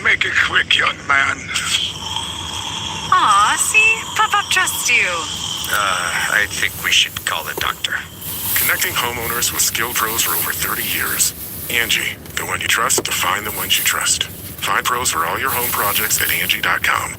make it quick, young man. Aw, see? Papa trusts you. I think we should call the doctor. Connecting homeowners with skilled pros for over 30 years. Angie, the one you trust to find the ones you trust. Find pros for all your home projects at Angie.com.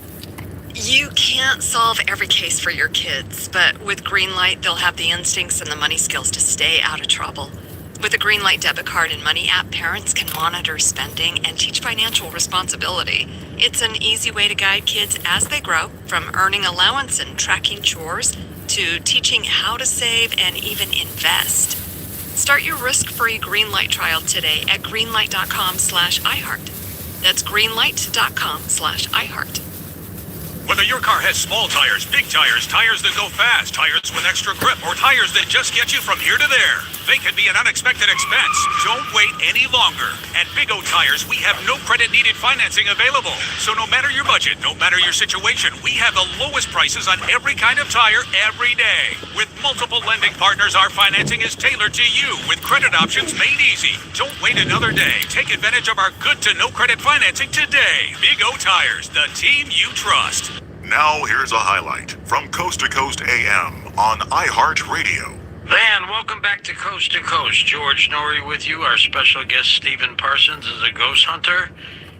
You can't solve every case for your kids, but with Greenlight, they'll have the instincts and the money skills to stay out of trouble. With the Greenlight debit card and money app, parents can monitor spending and teach financial responsibility. It's an easy way to guide kids as they grow, from earning allowance and tracking chores to teaching how to save and even invest. Start your risk-free Greenlight trial today at greenlight.com/iHeart. That's greenlight.com/iHeart. Whether your car has small tires, big tires, tires that go fast, tires with extra grip, or tires that just get you from here to there, they can be an unexpected expense. Don't wait any longer. At Big O Tires, we have no credit-needed financing available. So no matter your budget, no matter your situation, we have the lowest prices on every kind of tire every day. With multiple lending partners, our financing is tailored to you with credit options made easy. Don't wait another day. Take advantage of our good-to-no credit financing today. Big O Tires, the team you trust. Now here's a highlight from Coast to Coast AM on iHeartRadio. And welcome back to Coast. George Norrie with you. Our special guest, Stephen Parsons, is a ghost hunter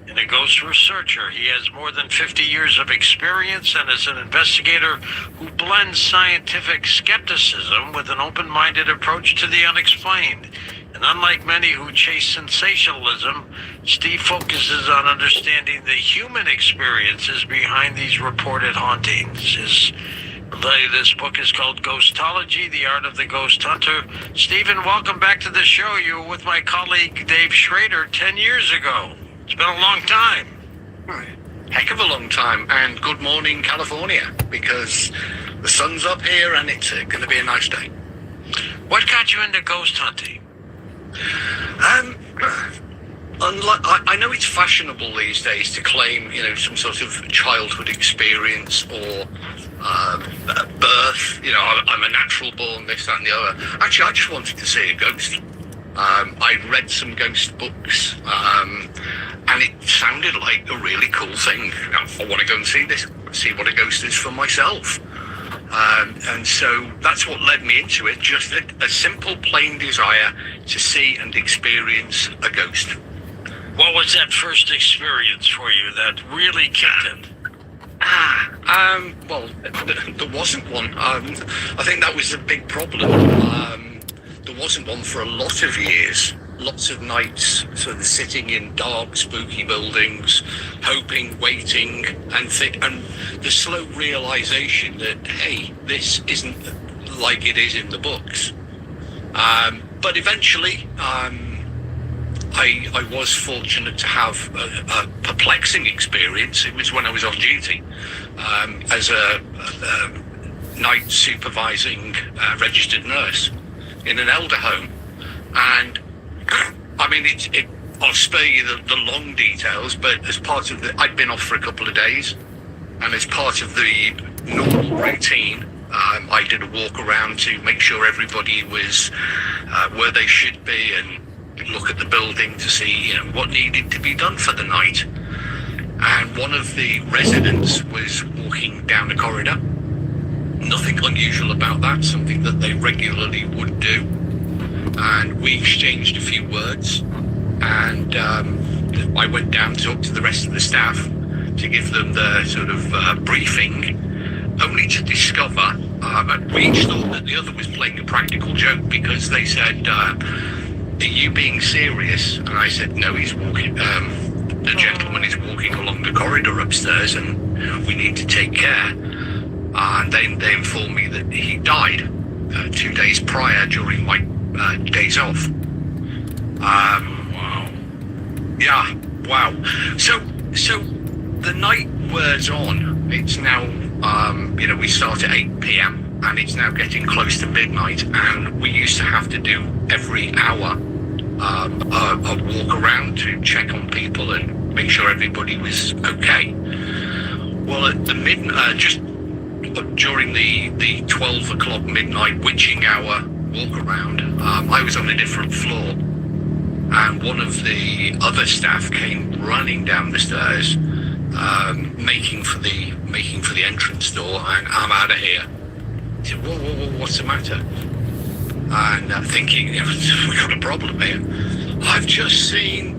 and a ghost researcher. He has more than 50 years of experience and is an investigator who blends scientific skepticism with an open-minded approach to the unexplained. And unlike many who chase sensationalism, Steve focuses on understanding the human experiences behind these reported hauntings. This book is called Ghostology, The Art of the Ghost Hunter. Stephen, welcome back to the show. You were with my colleague Dave Schrader 10 years ago. It's been a long time. Heck of a long time, and good morning, California, because the sun's up here and it's going to be a nice day. What got you into ghost hunting? I know it's fashionable these days to claim, some sort of childhood experience or birth. I'm a natural born, this, that, and the other. Actually, I just wanted to see a ghost. I'd read some ghost books, and it sounded like a really cool thing. I want to go and see what a ghost is for myself. And so that's what led me into it, just a simple, plain desire to see and experience a ghost. What was that first experience for you that really kicked it? Well, there wasn't one. I think that was a big problem. There wasn't one for a lot of years. Lots of nights sort of sitting in dark, spooky buildings, hoping, waiting, and the slow realization that, hey, this isn't like it is in the books. But eventually, I was fortunate to have a perplexing experience. It was when I was on duty as a night supervising registered nurse in an elder home. And I mean, I'll spare you the long details, but as part of I'd been off for a couple of days, and as part of the normal routine, I did a walk around to make sure everybody was where they should be and look at the building to see, what needed to be done for the night. And one of the residents was walking down the corridor. Nothing unusual about that, something that they regularly would do. And we exchanged a few words, and I went down to talk to the rest of the staff to give them the sort of briefing, only to discover we each thought that the other was playing a practical joke, because they said, are you being serious? And I said, no, he's walking, the gentleman is walking along the corridor upstairs and we need to take care. And then they informed me that he died 2 days prior during my days off. Wow. Yeah, wow. So the night wears on. It's now, we start at 8 p.m. and it's now getting close to midnight, and we used to have to do every hour a walk around to check on people and make sure everybody was okay. Well, at the just during the 12 o'clock midnight witching hour walk around, I was on a different floor, and one of the other staff came running down the stairs, making for the entrance door, and I'm out of here. He said, whoa, what's the matter? And I'm thinking, we've got a problem here. I've just seen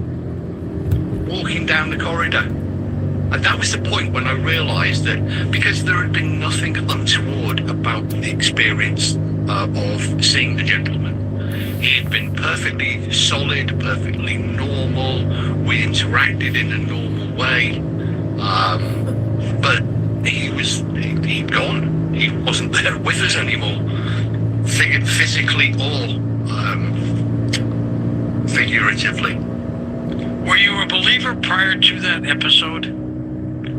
walking down the corridor. And that was the point when I realised that because there had been nothing untoward about the experience of seeing the gentleman. He had been perfectly solid, perfectly normal. We interacted in a normal way. But he'd gone. He wasn't there with us anymore, physically or figuratively. Were you a believer prior to that episode?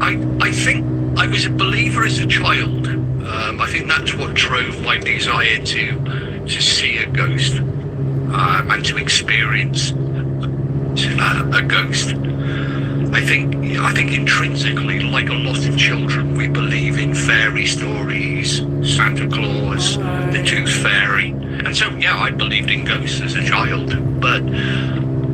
I think I was a believer as a child. I think that's what drove my desire to see a ghost and to experience a ghost. I think intrinsically, like a lot of children, we believe in fairy stories, Santa Claus, the Tooth Fairy, and so yeah, I believed in ghosts as a child. But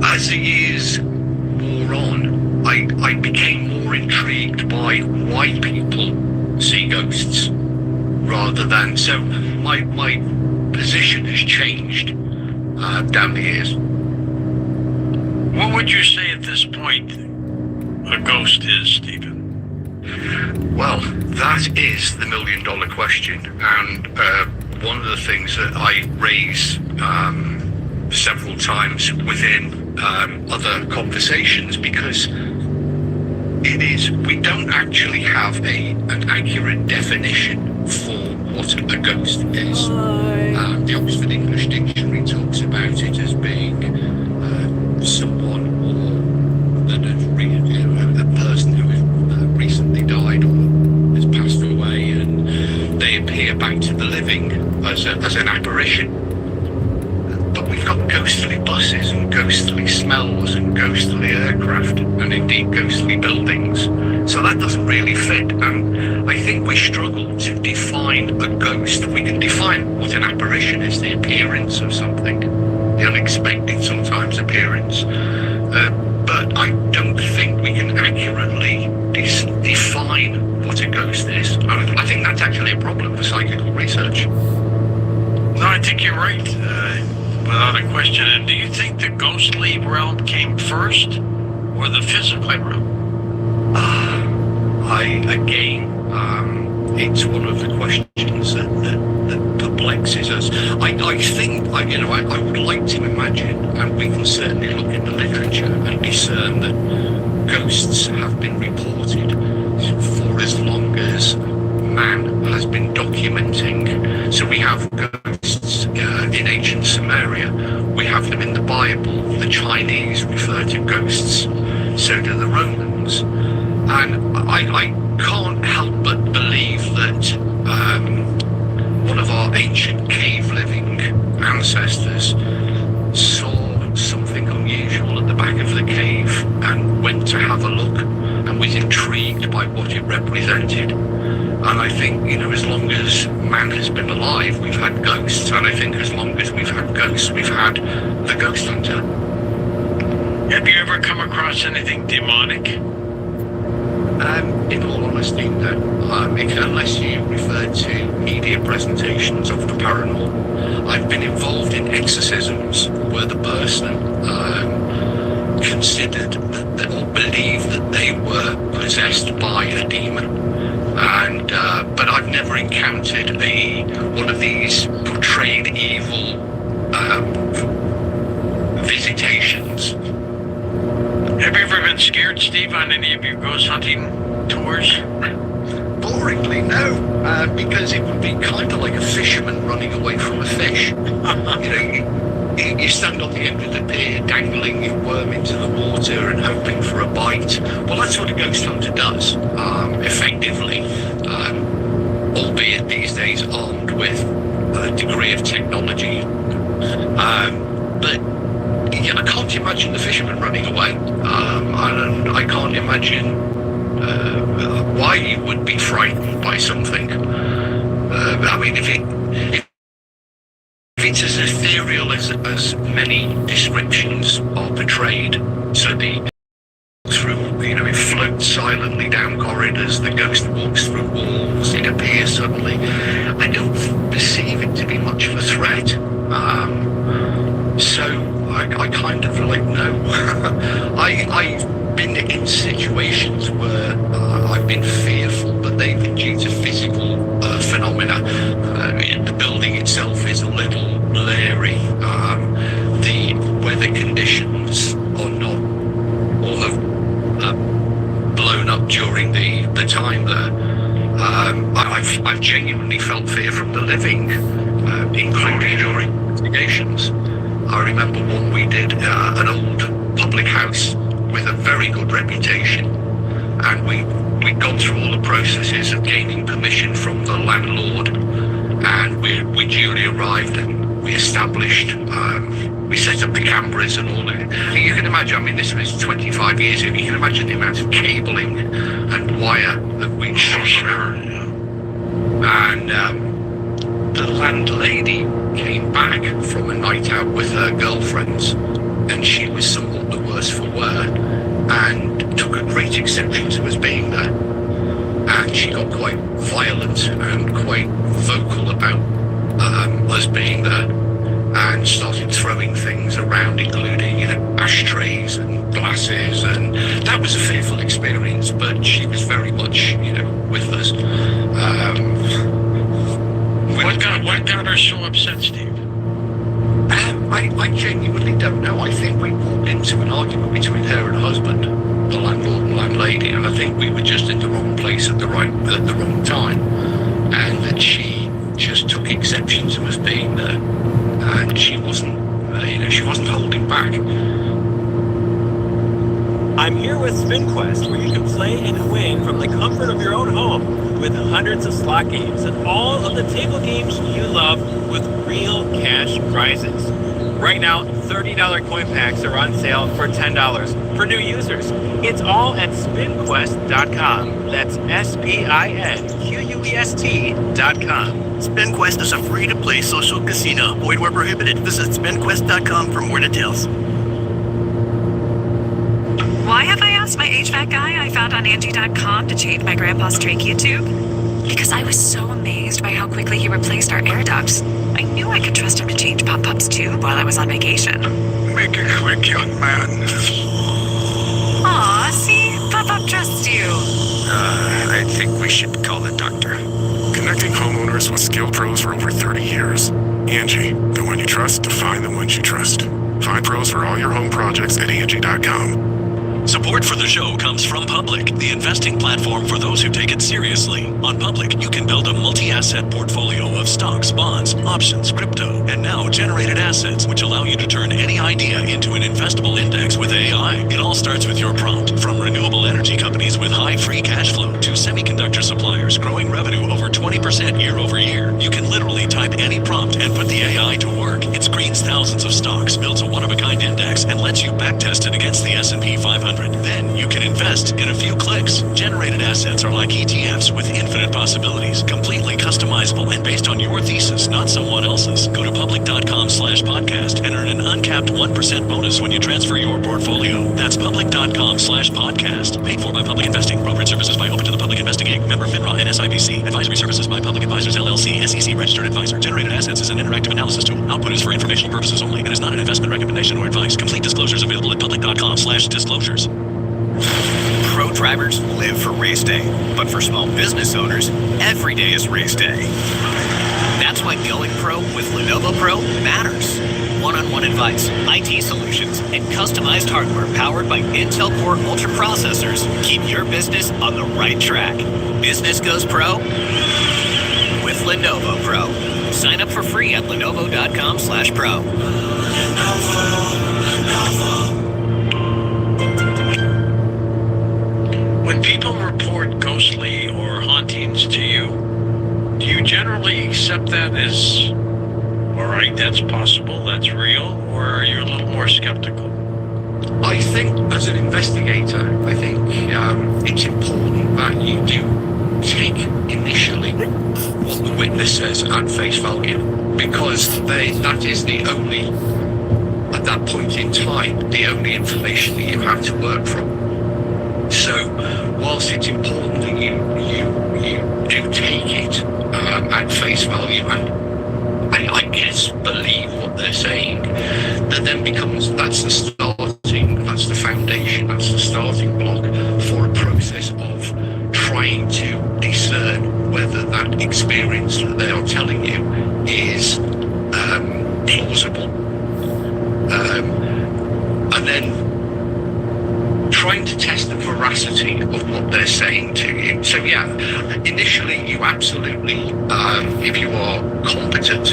as the years wore on, I became more intrigued by why people see ghosts rather than. So my position has changed down the years. What would you say at this point a ghost is, Stephen? Well, that is the million-dollar question, and one of the things that I raise several times within other conversations, because we don't actually have an accurate definition for what a ghost is. The Oxford English Dictionary talks about it as being someone or a person who has recently died or has passed away, and they appear back to the living as an apparition. But we've got ghostly buses and ghostly smells and ghostly aircraft and indeed ghostly buildings. So that doesn't really fit, and I think we struggle to define a ghost. We can define what an apparition is, the appearance of something, the unexpected sometimes appearance. But I don't think we can accurately define what a ghost is. I think that's actually a problem for psychical research. No, I think you're right, without a question. And do you think the ghostly realm came first, or the physical realm? It's one of the questions that perplexes us. I think, I would like to imagine, and we can certainly look in the literature and discern that ghosts have been reported for as long as man has been documenting. So we have ghosts in ancient Sumeria, we have them in the Bible, the Chinese refer to ghosts, so do the Romans. And I can't help but believe that one of our ancient cave-living ancestors saw something unusual at the back of the cave and went to have a look and was intrigued by what it represented. And I think, as long as man has been alive, we've had ghosts. And I think as long as we've had ghosts, we've had the ghost hunter. Have you ever come across anything demonic? In all honesty, no. Unless you refer to media presentations of the paranormal. I've been involved in exorcisms where the person considered that or believed that they were possessed by a demon. And but I've never encountered one of these portrayed evil visitations. Have you ever been scared, Steve, on any of your ghost hunting tours? Boringly, no, because it would be kind of like a fisherman running away from a fish. You stand on the end of the pier, dangling your worm into the water and hoping for a bite. Well, that's what a ghost hunter does, effectively, albeit these days armed with a degree of technology. But I can't imagine the fisherman running away, and I can't imagine why you would be frightened by something. If it's as ethereal as many descriptions are it floats silently down corridors. The ghost walks through walls. It appears suddenly. I don't perceive it to be much of a threat. So I kind of like no. I've been in situations where I've been fearful, but they've been due to physical phenomena. The building itself is a little blurry. The weather conditions are not all have blown up during the time there. I've genuinely felt fear from the living, including during investigations. I remember one we did, an old public house with a very good reputation, and we'd gone through all the processes of gaining permission from the landlord, and we duly arrived and we established, we set up the cameras and all that. You can imagine, I mean, this was 25 years ago, you can imagine the amount of cabling and wire that we'd shot. And the landlady came back from a night out with her girlfriends, and she was somewhat the worse for wear, and took a great exception to us being there. And she got quite violent and quite vocal about us being there, and started throwing things around, including, ashtrays and glasses, and that was a fearful experience, but she was very much, with us. What got her so upset, Steve? I genuinely don't know. I think we walked into an argument between her and her husband, the landlord and landlady, and I think we were just in the wrong place at the wrong time, and that she just took exception to us being there, and she wasn't holding back. I'm here with SpinQuest, where you can play and win from the comfort of your own home with hundreds of slot games and all of the table games you love with real cash prizes. Right now, $30 coin packs are on sale for $10 for new users. It's all at SpinQuest.com. That's SpinQuest.com. SpinQuest is a free-to-play social casino. Void where prohibited. Visit SpinQuest.com for more details. Why have I asked my HVAC guy I found on Angie.com to change my grandpa's trachea tube? Because I was so amazed by how quickly he replaced our air ducts. I knew I could trust him to change Pop-Pop's tube while I was on vacation. Make it quick, young man. Aw, see? Pop-Pop trusts you. I think we should call the doctor. Connecting homeowners with skilled pros for over 30 years. Angie, the one you trust to find the ones you trust. Find pros for all your home projects at Angie.com. Support for the show comes from Public, the investing platform for those who take it seriously. On Public, you can build a multi-asset portfolio of stocks, bonds, options, crypto, and now generated assets, which allow you to turn any idea into an investable index with AI. It all starts with your prompt, from renewable energy companies with high free cash flow to semiconductor suppliers growing revenue over 20% year over year. You can literally type any prompt and put the AI to work. It screens thousands of stocks, builds a one-of-a-kind index, and lets you backtest it against the S&P 500. Then you can invest in a few clicks. Generated assets are like ETFs with infinite possibilities, completely customizable and based on your thesis, not someone else's. Go to public.com/podcast and earn an uncapped 1% bonus when you transfer your portfolio. That's public.com/podcast. Paid for by Public Investing. Brokerage services by Open to the Public Investing Inc. Member FINRA and SIPC. Advisory services by Public Advisors LLC. SEC registered advisor. Generated assets is an interactive analysis tool. Output is for informational purposes only and is not an investment recommendation or advice. Complete disclosures available at public.com/disclosures. Pro drivers live for race day, but for small business owners, every day is race day. That's why going pro with Lenovo Pro matters. One-on-one advice, IT solutions, and customized hardware powered by Intel Core Ultra processors keep your business on the right track. Business goes pro with Lenovo Pro. Sign up for free at lenovo.com/pro. When people report ghostly or hauntings to you, do you generally accept that as, all right, that's possible, that's real, or are you a little more skeptical? I think, as an investigator, it's important that you do take initially what the witness says at face value, because that is the only, at that point in time, the only information that you have to work from. So, whilst it's important that you do take it at face value and I guess believe what they're saying, that then becomes that's the foundation, that's the starting block for a process of trying to discern whether that experience that they are telling you is plausible, and then trying to test the veracity of what they're saying to you. So yeah, initially you absolutely, if you are competent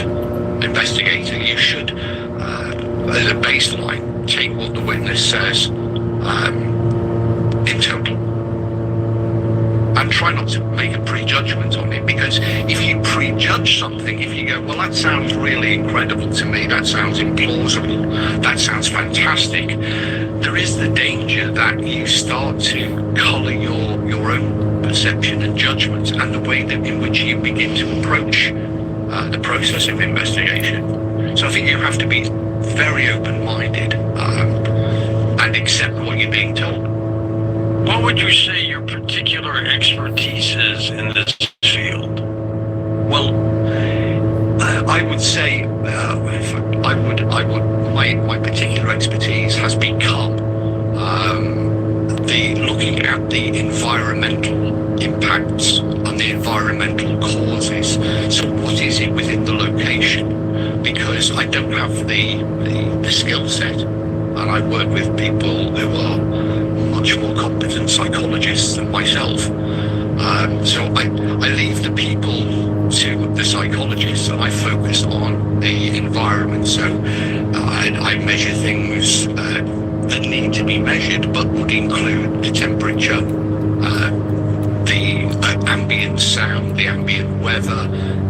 investigator, you should, as a baseline, take what the witness says in total. And try not to make a prejudgment on it, because if you prejudge something, if you go, well, that sounds really incredible to me, that sounds implausible, that sounds fantastic, there is the danger that you start to colour your own perception and judgment and the way that in which you begin to approach the process of investigation. So I think you have to be very open-minded and accept what you're being told. What would you say your particular expertise is in this field? Well, I would say my particular expertise has become the looking at the environmental impacts and the environmental causes. So what is it within the location? Because I don't have the skill set, and I work with people who are much more competent psychologists than myself. So I leave the people to the psychologists, and I focus on the environment. So I measure things that need to be measured, but would include the temperature, the ambient sound, the ambient weather,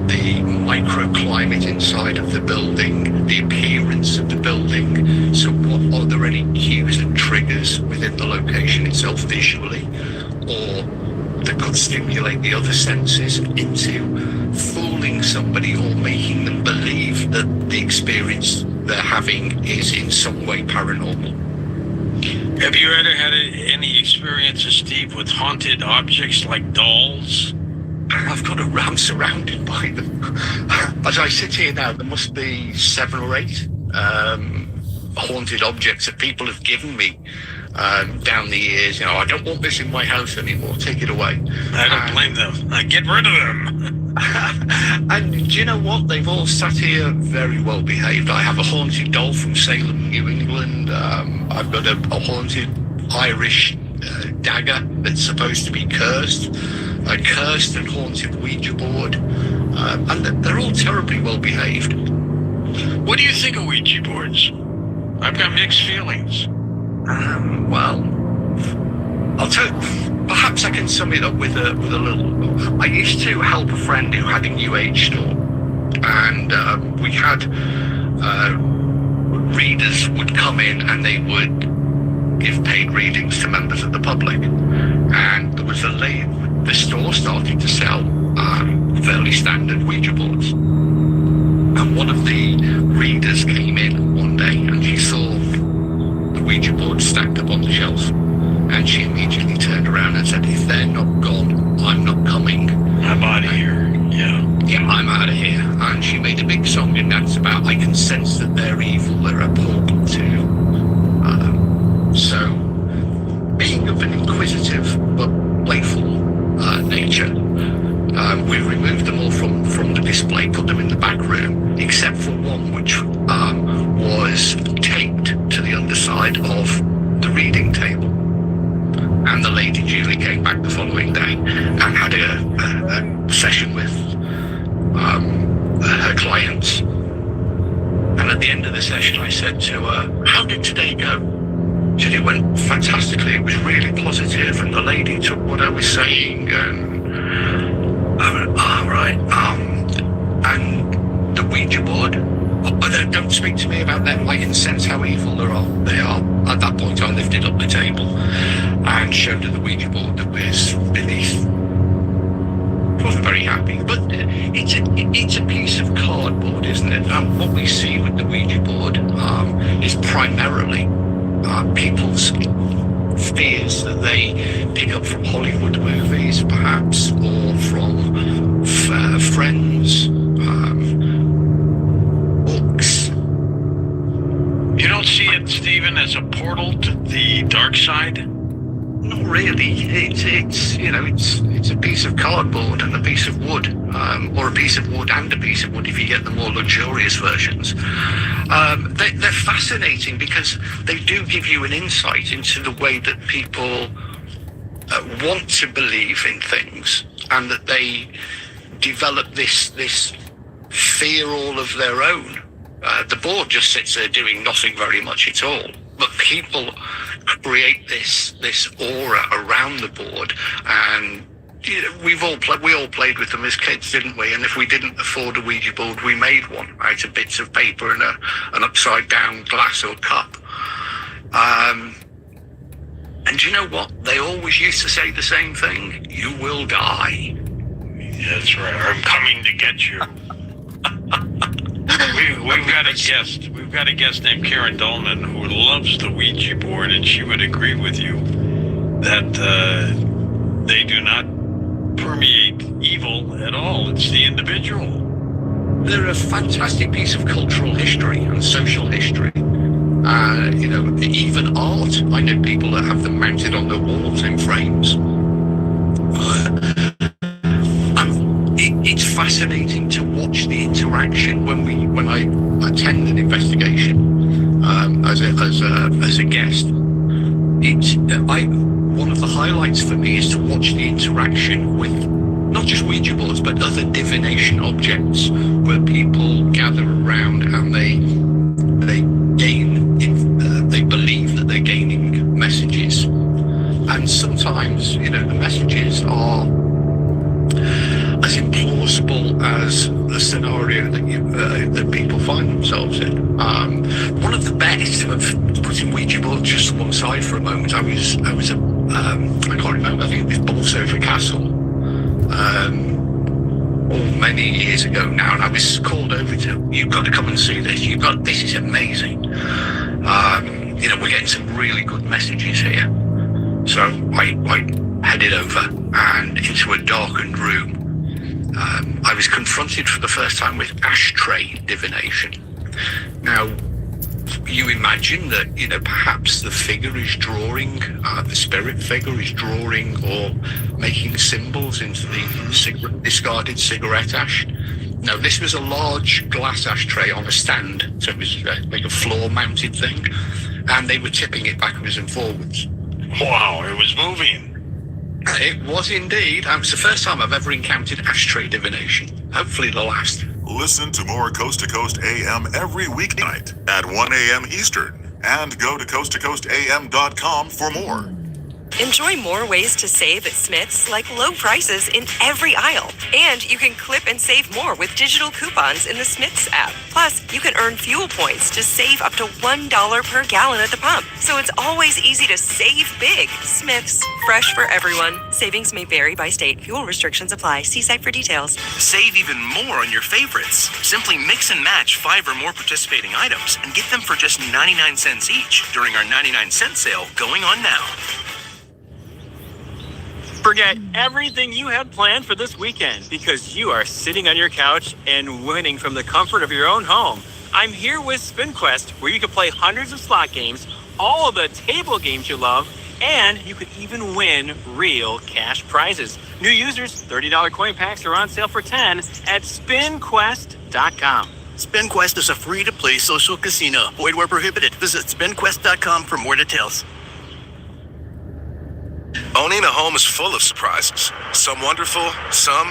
the microclimate inside of the building, the appearance of the building. So are there any cues and triggers within the location itself visually, or that could stimulate the other senses into fooling somebody or making them believe that the experience they're having is in some way paranormal? Have you ever had any experiences, Steve, with haunted objects like dolls? I'm surrounded by them. As I sit here now, there must be 7 or 8 haunted objects that people have given me down the years. You know, I don't want this in my house anymore. Take it away. I don't blame them. Get rid of them. And do you know what? They've all sat here very well behaved. I have a haunted doll from Salem, New England. I've got a haunted Irish dagger that's supposed to be cursed. A cursed and haunted Ouija board. And they're all terribly well behaved. What do you think of Ouija boards? I've got mixed feelings. Well, I'll tell you, perhaps I can sum it up with a little. I used to help a friend who had a New Age store, and we had readers would come in and they would give paid readings to members of the public. And there was the store started to sell fairly standard Ouija boards. And one of the readers came in one day and she saw the Ouija board stacked up on the shelf. And she immediately turned around and said, if they're not gone, I'm not coming. I'm out of here. Yeah, I'm out of here. And she made a big song and dance about, I can sense that they're evil, they're a portal too. So, being of an inquisitive but playful nature, we removed them all from the display, put them in the back room, except for one which was taped to the underside of the reading table. And the lady duly came back the following day and had a session with her clients. And at the end of the session, I said to her, how did today go? She said, it went fantastically. It was really positive, and the lady took what I was saying, and I went, right. And the Ouija board, don't speak to me about them. I can sense how evil they are. At that point, I lifted up the table and showed her the Ouija board that was beneath. I wasn't very happy, but it's a piece of cardboard, isn't it? And what we see with the Ouija board is primarily people's fears that they pick up from Hollywood movies, perhaps, or from friends, books. You don't see it, Stephen, as a portal to the dark side? Not really. It's a piece of cardboard and a piece of wood, or a piece of wood and a piece of wood if you get the more luxurious versions. They're fascinating because they do give you an insight into the way that people want to believe in things, and that they develop this fear all of their own. The board just sits there doing nothing very much at all, but people create this aura around the board, and we all played with them as kids, didn't we? And if we didn't afford a Ouija board, we made one out of bits of paper and an upside down glass or cup. And you know what? They always used to say the same thing: "You will die." That's right. I'm coming to get you. We've got a guest. We've got a guest named Karen Dolman who loves the Ouija board, and she would agree with you that they do not permeate evil at all. It's the individual. They're a fantastic piece of cultural history and social history. Even art. I know people that have them mounted on their walls in frames. It's fascinating to watch the interaction when I attend an investigation as a guest. One of the highlights for me is to watch the interaction with not just Ouija boards but other divination objects, where people gather around and they believe that they're gaining messages, and sometimes the messages are as implausible as the scenario that people find themselves in. One of the best, putting Ouija board just to one side for a moment, I can't remember, I think it was Bolsover Castle, many years ago now, and I was called over to, "You've got to come and see this, this is amazing. We're getting some really good messages here." So I headed over and into a darkened room. I was confronted for the first time with ashtray divination. Now, you imagine that, perhaps the figure is drawing, the spirit figure is drawing or making symbols into the discarded cigarette ash. Now, this was a large glass ashtray on a stand, so it was like a floor-mounted thing, and they were tipping it backwards and forwards. Wow, it was moving. It was indeed. It was the first time I've ever encountered ashtray divination. Hopefully the last. Listen to more Coast to Coast AM every weeknight at 1 a.m. Eastern. And go to coasttocoastam.com for more. Enjoy more ways to save at Smith's, like low prices in every aisle. And you can clip and save more with digital coupons in the Smith's app. Plus, you can earn fuel points to save up to $1 per gallon at the pump. So it's always easy to save big. Smith's, fresh for everyone. Savings may vary by state. Fuel restrictions apply. See site for details. Save even more on your favorites. Simply mix and match 5 or more participating items and get them for just 99 cents each during our 99-cent sale going on now. Forget everything you had planned for this weekend because you are sitting on your couch and winning from the comfort of your own home. I'm here with SpinQuest, where you can play hundreds of slot games, all of the table games you love, and you could even win real cash prizes. New users, $30 coin packs are on sale for $10 at SpinQuest.com. SpinQuest is a free-to-play social casino. Void where prohibited. Visit SpinQuest.com for more details. Owning a home is full of surprises. Some wonderful, some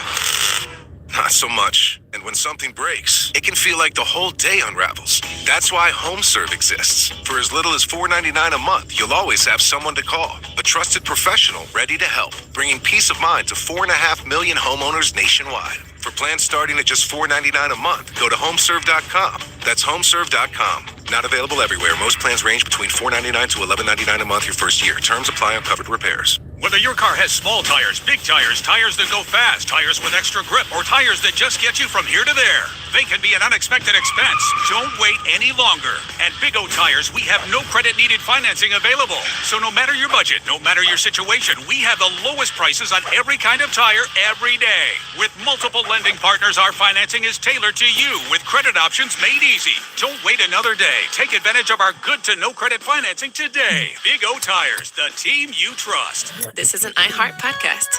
not so much. And when something breaks, it can feel like the whole day unravels. That's why HomeServe exists. For as little as $4.99 a month, you'll always have someone to call. A trusted professional ready to help, bringing peace of mind to 4.5 million homeowners nationwide. For plans starting at just $4.99 a month, go to homeserve.com. That's homeserve.com. Not available everywhere. Most plans range between $4.99 to $11.99 a month your first year. Terms apply on covered repairs. Whether your car has small tires, big tires, tires that go fast, tires with extra grip, or tires that just get you from here to there, They can be an unexpected expense. Don't wait any longer. At Big O Tires, we have no credit needed financing available. So no matter your budget, no matter your situation, we have the lowest prices on every kind of tire every day. With multiple lending partners, our financing is tailored to you with credit options made easy. Don't wait another day. Take advantage of our good to no credit financing today. Big O Tires, the team you trust. This is an iHeart podcast.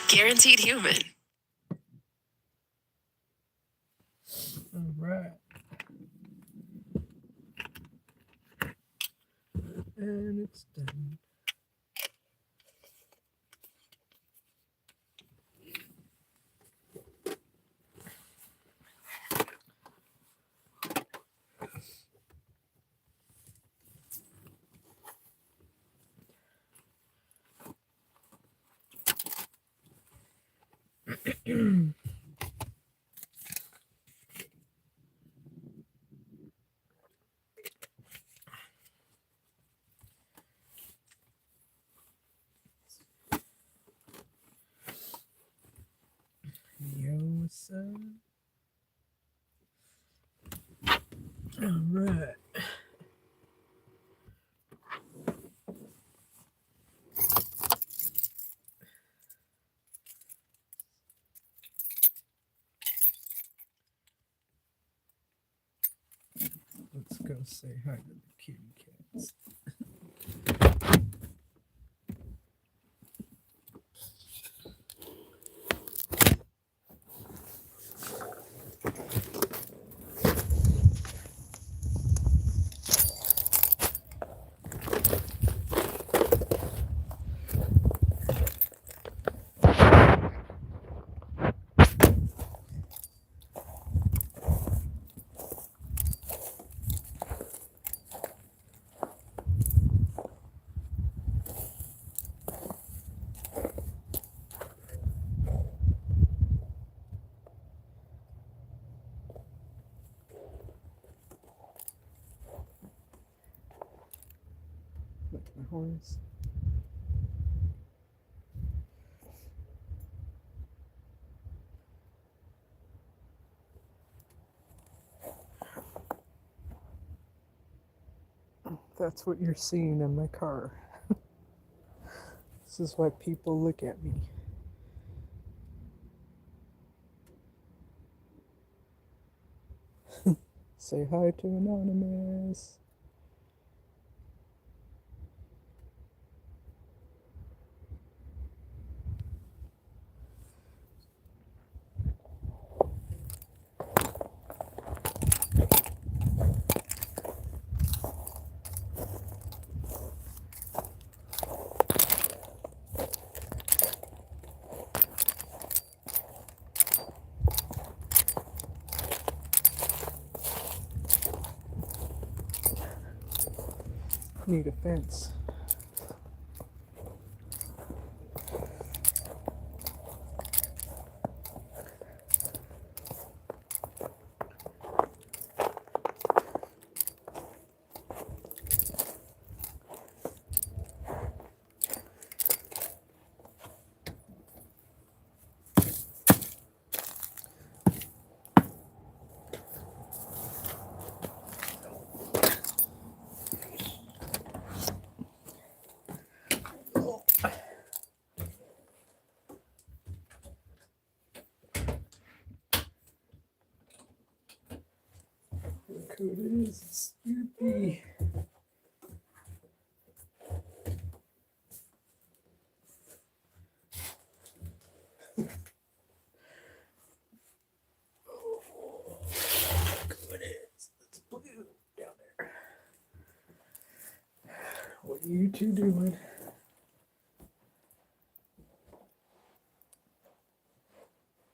Guaranteed human. All right. And it's done. Yo, what's up? All right. Let's go say hi to the kitty cats. Look, my horns. That's what you're seeing in my car. This is why people look at me. Say hi to Anonymous. Need a fence. Look who it is, it's Snoopy. Look who it is, it's Blue down there. What are you two doing?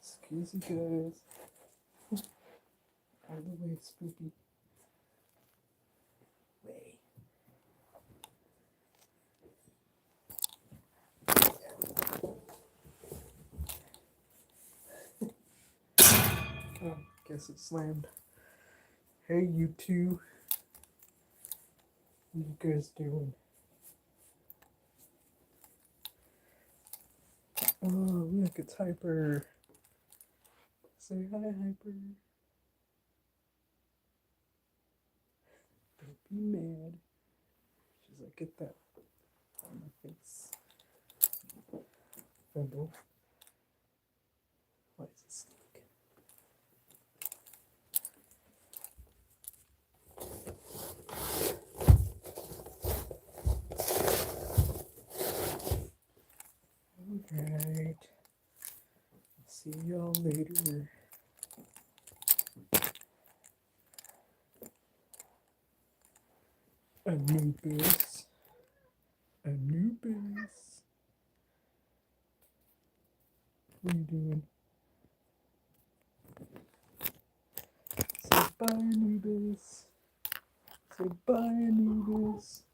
Excuse you guys. Out of the way, Spoopy. Way. Oh, guess it slammed. Hey, you two. What you guys doing? Oh, look, it's Hyper. Say hi, Hyper. be mad. She's like, get that on my face. Vendel. Why is it stuck? Alright. See y'all later. Anubis. Anubis. What are you doing? Say bye, Anubis. Say bye, Anubis.